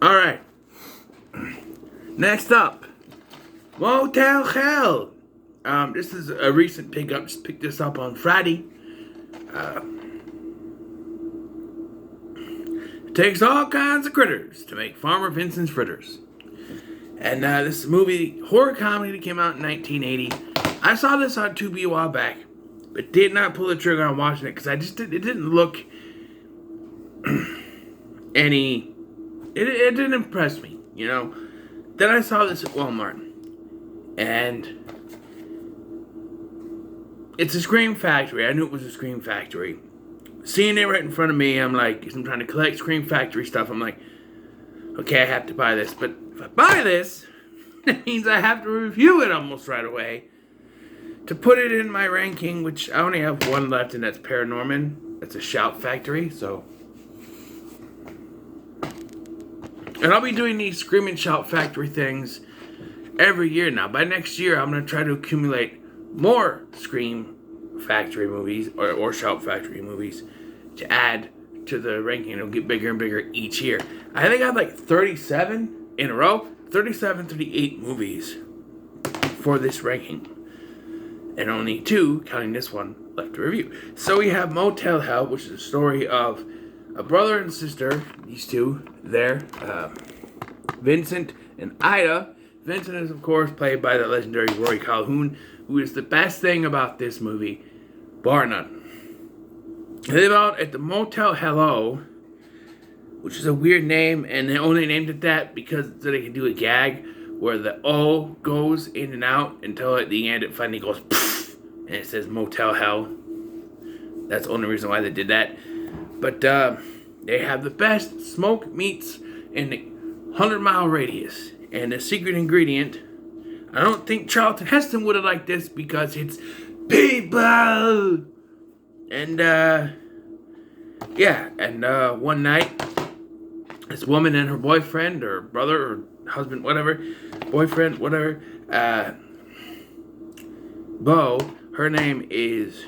Alright. Next up. Motel Hell. This is a recent pickup. Just picked this up on Friday. It takes all kinds of critters to make Farmer Vincent's fritters. And this movie, horror comedy that came out in 1980. I saw this on Tubi a while back, but did not pull the trigger on watching it because it didn't look any. It didn't impress me, you know. Then I saw this at Walmart, and it's a Scream Factory. I knew it was a Scream Factory. Seeing it right in front of me, I'm trying to collect Scream Factory stuff. I'm like, okay, I have to buy this. But if I buy this, that means I have to review it almost right away to put it in my ranking, which I only have one left, and that's Paranorman. That's a Shout Factory, so. And I'll be doing these Scream and Shout Factory things every year now. By next year, I'm going to try to accumulate more Scream Factory movies or Shout Factory movies to add to the ranking. It'll get bigger and bigger each year. I think I have like 37 in a row, 37, 38 movies for this ranking. And only 2, counting this one, left to review. So we have Motel Hell, which is a story of a brother and sister, these two, there, Vincent and Ida. Vincent is, of course, played by the legendary Rory Calhoun, who is the best thing about this movie, bar none. They live out at the Motel Hello, which is a weird name, and they only named it that because so they can do a gag where the O goes in and out until at the end it finally goes poof, and it says Motel Hell. That's the only reason why they did that. But they have the best smoked meats in the 100-mile radius. And the secret ingredient, I don't think Charlton Heston would have liked this because it's people. And one night, this woman and her boyfriend or brother or husband, whatever, boyfriend, whatever, Bo, her name is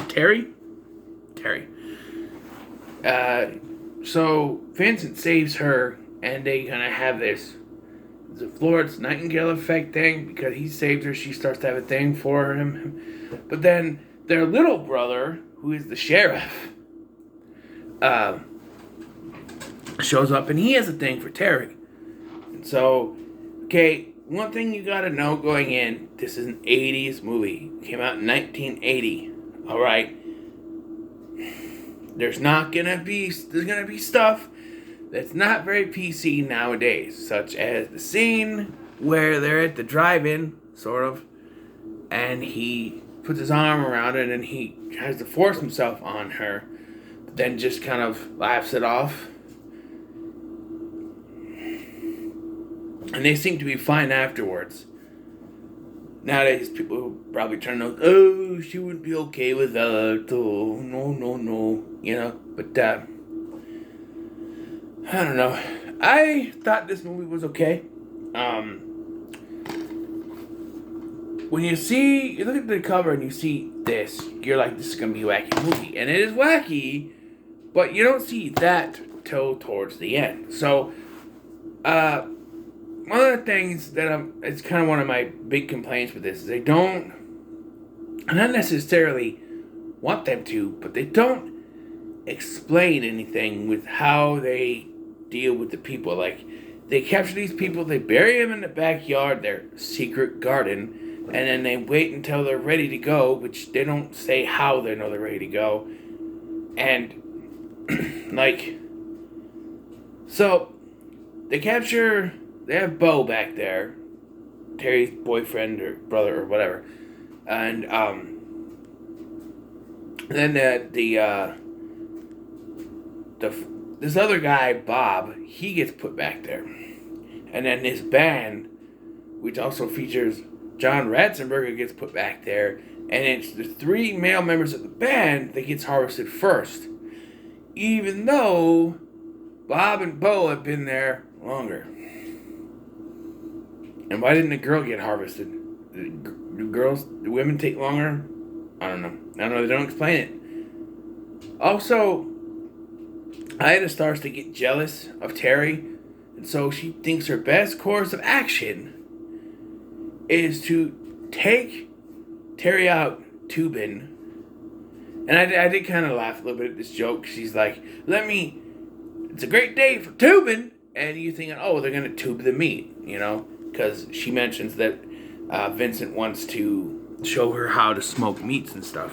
Terry. So Vincent saves her, and they kind of have this the Florence Nightingale effect thing because he saved her. She starts to have a thing for him, but then their little brother, who is the sheriff, shows up, and he has a thing for Terry. And so, okay, one thing you gotta know going in: this is an '80s movie. It came out in 1980. All right. There's gonna be stuff that's not very PC nowadays, such as the scene where they're at the drive-in, sort of, and he puts his arm around it and he tries to force himself on her, but then just kind of laughs it off. And they seem to be fine afterwards. Nowadays, people probably turn out, oh, she wouldn't be okay with that. Oh, no. You know, but, I don't know. I thought this movie was okay. When you look at the cover and you see this, you're like, this is going to be a wacky movie. And it is wacky, but you don't see that till towards the end. So, one of the things that it's kind of one of my big complaints with this is they don't, not necessarily want them to, but they don't explain anything with how they deal with the people. Like, they capture these people, they bury them in the backyard, their secret garden, and then they wait until they're ready to go, which they don't say how they know they're ready to go. And, so, they have Bo back there, Terry's boyfriend or brother or whatever, and then this other guy, Bob, he gets put back there, and then this band, which also features John Ratzenberger, gets put back there, and it's the 3 male members of the band that gets harvested first, even though Bob and Bo have been there longer? And why didn't the girl get harvested? Do women take longer? I don't know. They don't explain it. Also, Ida starts to get jealous of Terry, and so she thinks her best course of action is to take Terry out tubing. And I did kind of laugh a little bit at this joke. She's like, it's a great day for tubing. And you thinking, oh, they're going to tube the meat, because she mentions that Vincent wants to show her how to smoke meats and stuff.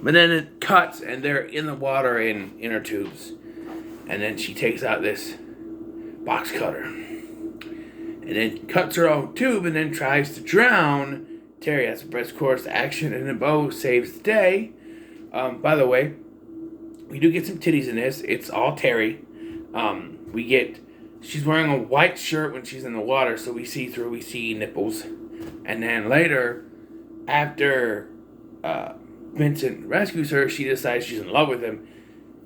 But then it cuts, and they're in the water in inner tubes. And then she takes out this box cutter. And then cuts her own tube, and then tries to drown Terry. Has a best course of action, and then Bo saves the day. By the way, we do get some titties in this. It's all Terry. She's wearing a white shirt when she's in the water, so we see nipples. And then later, after Vincent rescues her, she decides she's in love with him.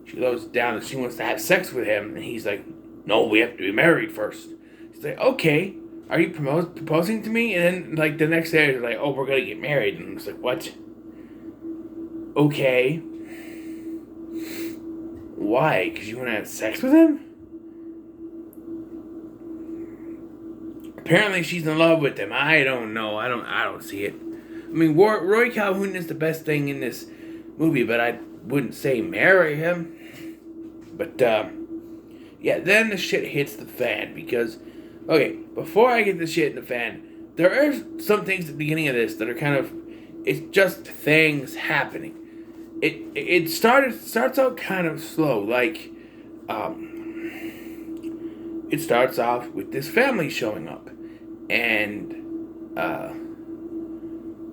She goes down and she wants to have sex with him, and he's like, no, we have to be married first. She's like, okay, are you proposing to me? And then, the next day, they're like, oh, we're going to get married. And it's like, what? Okay. Why? Because you want to have sex with him? Apparently she's in love with him. I don't know. I don't see it. I mean, Roy Calhoun is the best thing in this movie, but I wouldn't say marry him. But, yeah, then the shit hits the fan because, okay, before I get the shit in the fan, there are some things at the beginning of this that are kind of, it's just things happening. It starts out kind of slow, like, it starts off with this family showing up, and,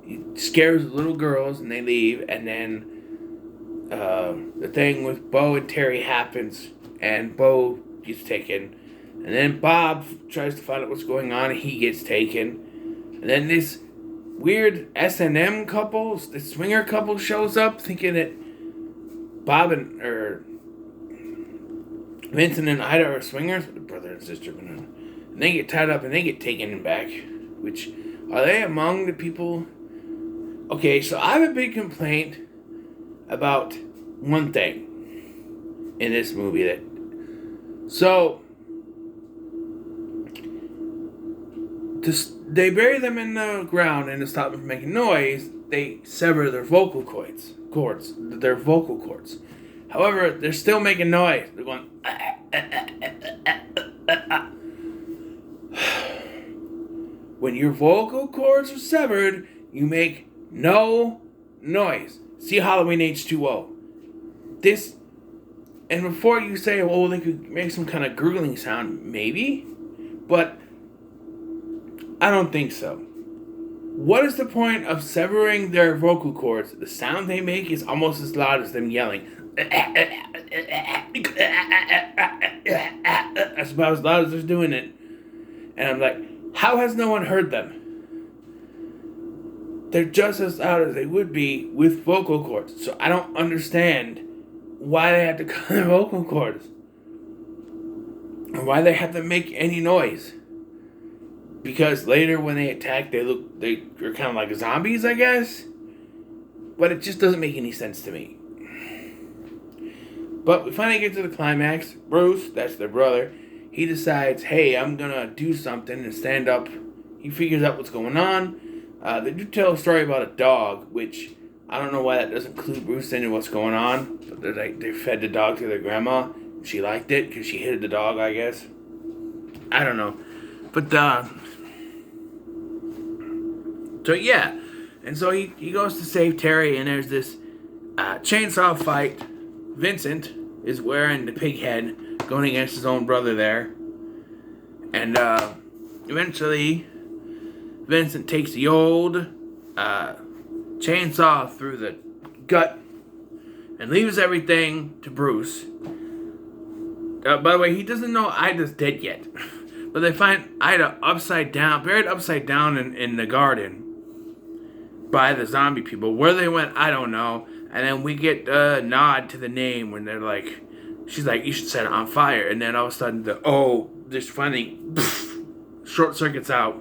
it scares the little girls, and they leave, and then, the thing with Bo and Terry happens, and Bo gets taken, and then Bob tries to find out what's going on, and he gets taken, and then this weird S&M couple, the swinger couple, shows up thinking that Vincent and Ida are swingers, with the brother and sister, and they get tied up and they get taken back. Which, are they among the people? Okay, so I have a big complaint about one thing in this movie they bury them in the ground, and to stop them from making noise, they sever their vocal cords. However, they're still making noise. They're going. When your vocal cords are severed, you make no noise. See Halloween H2O. This, and before you say, oh, they could make some kind of gurgling sound, maybe, but I don't think so. What is the point of severing their vocal cords? The sound they make is almost as loud as them yelling. That's about as loud as they're doing it. And I'm like, how has no one heard them? They're just as loud as they would be with vocal cords. So I don't understand why they have to cut their vocal cords. Or why they have to make any noise. Because later when they attack, they're kind of like zombies, I guess. But it just doesn't make any sense to me. But we finally get to the climax. Bruce, that's their brother, he decides, hey, I'm going to do something and stand up. He figures out what's going on. They do tell a story about a dog, which I don't know why that doesn't include Bruce into what's going on. But they fed the dog to their grandma. She liked it because she hated the dog, I guess. I don't know. But, so yeah, and so he goes to save Terry, and there's this chainsaw fight. Vincent is wearing the pig head, going against his own brother there. And eventually, Vincent takes the old chainsaw through the gut and leaves everything to Bruce. By the way, he doesn't know Ida's dead yet. But they find Ida buried upside down in the garden by the zombie people. Where they went, I don't know. And then we get a nod to the name when they're like, she's like, you should set it on fire. And then all of a sudden, the just finally short circuits out,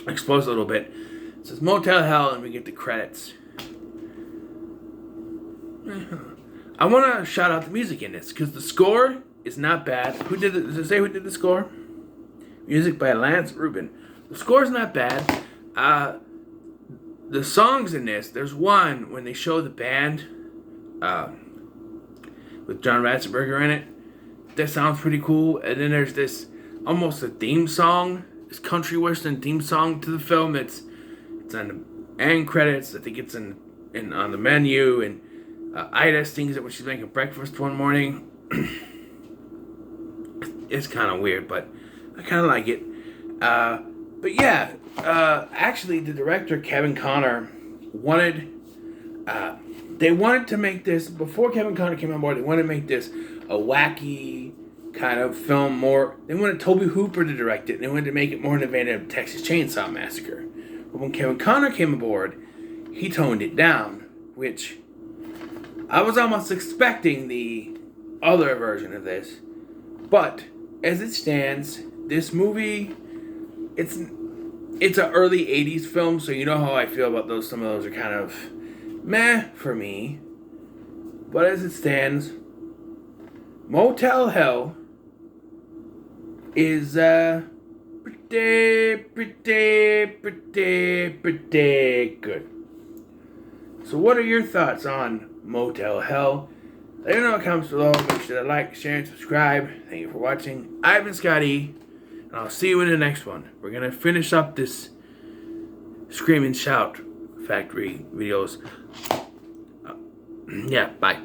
explodes a little bit. It says Motel Hell, and we get the credits. I want to shout out the music in this because the score is not bad. Who did it? Does it say who did the score? Music by Lance Rubin. The score's not bad. The songs in this, there's one when they show the band with John Ratzenberger in it. That sounds pretty cool. And then there's this almost a theme song, this country western theme song to the film. It's on the end credits. I think it's in on the menu. And Ida sings it when she's making breakfast one morning. It's kind of weird, but I kind of like it. But yeah, actually, the director Kevin Connor wanted. They wanted to make this before Kevin Connor came on board. They wanted to make this a wacky kind of film. They wanted Tobe Hooper to direct it. And they wanted to make it more in the vein of Texas Chainsaw Massacre. But when Kevin Connor came aboard, he toned it down, which I was almost expecting the other version of this. But as it stands, this movie, it's an early 80s film, so you know how I feel about those. Some of those are kind of meh for me. But as it stands, Motel Hell is pretty good. So what are your thoughts on Motel Hell? Let me know in the comments below. Make sure to like, share, and subscribe. Thank you for watching. I've been Scotty, and I'll see you in the next one. We're going to finish up this Scream and Shout Factory videos. Yeah, bye.